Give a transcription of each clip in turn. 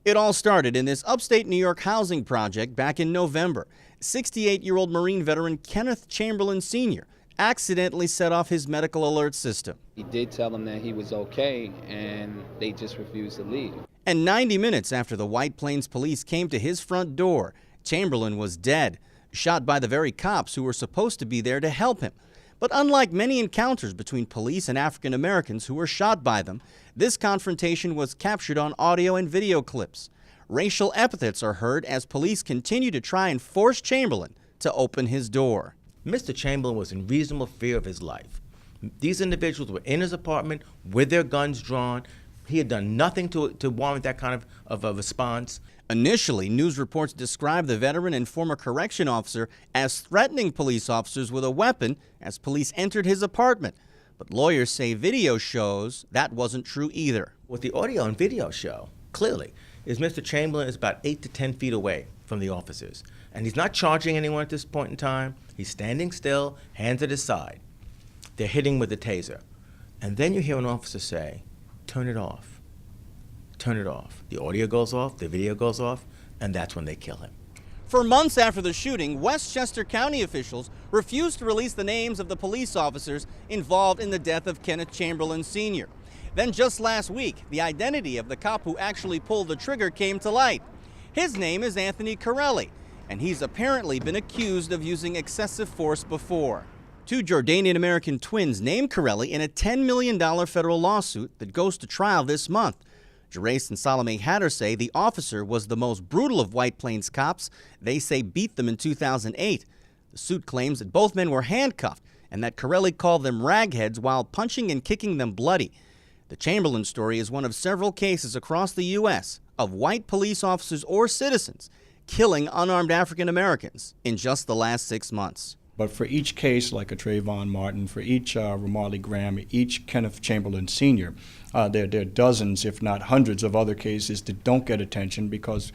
It all started in this upstate New York housing project back in November. 68-year-old Marine veteran Kenneth Chamberlain Sr. accidentally set off his medical alert system. He did tell them that he was okay, and they just refused to leave. And 90 minutes after the White Plains police came to his front door, Chamberlain was dead, shot by the very cops who were supposed to be there to help him. But unlike many encounters between police and African Americans who were shot by them, this confrontation was captured on audio and video clips. Racial epithets are heard as police continue to try and force Chamberlain to open his door. Mr. Chamberlain was in reasonable fear of his life. These individuals were in his apartment with their guns drawn. He had done nothing to warrant that kind of a response. Initially, news reports described the veteran and former correction officer as threatening police officers with a weapon as police entered his apartment. But lawyers say video shows that wasn't true either. What the audio and video show, clearly, is Mr. Chamberlain is about 8 to 10 feet away from the officers. And he's not charging anyone at this point in time. He's standing still, hands at his side. They're hitting with a taser. And then you hear an officer say, "Turn it off. Turn it off." The audio goes off, the video goes off, and that's when they kill him. For months after the shooting, Westchester County officials refused to release the names of the police officers involved in the death of Kenneth Chamberlain Sr. Then just last week, the identity of the cop who actually pulled the trigger came to light. His name is Anthony Corelli, and he's apparently been accused of using excessive force before. Two Jordanian-American twins named Corelli in a $10 million federal lawsuit that goes to trial this month. Jerace and Salome Hatter say the officer was the most brutal of White Plains cops. They say beat them in 2008. The suit claims that both men were handcuffed and that Corelli called them ragheads while punching and kicking them bloody. The Chamberlain story is one of several cases across the U.S. of white police officers or citizens killing unarmed African Americans in just the last 6 months. But for each case, like a Trayvon Martin, for each Ramarley Graham, each Kenneth Chamberlain Sr., there are dozens, if not hundreds, of other cases that don't get attention because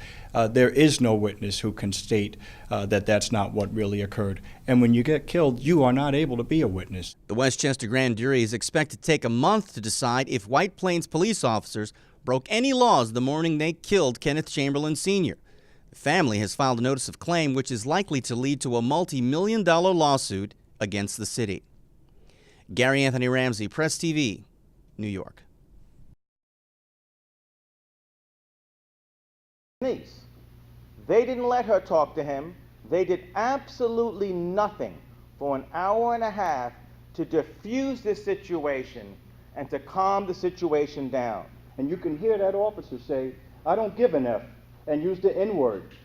there is no witness who can state that that's not what really occurred. And when you get killed, you are not able to be a witness. The Westchester grand jury is expected to take a month to decide if White Plains police officers broke any laws the morning they killed Kenneth Chamberlain Sr. The family has filed a notice of claim which is likely to lead to a multi-million-dollar lawsuit against the city. Gary Anthony Ramsey, Press TV, New York. They didn't let her talk to him. They did absolutely nothing for an hour and a half to diffuse this situation and to calm the situation down. And you can hear that officer say, "I don't give an F," and use the N-word.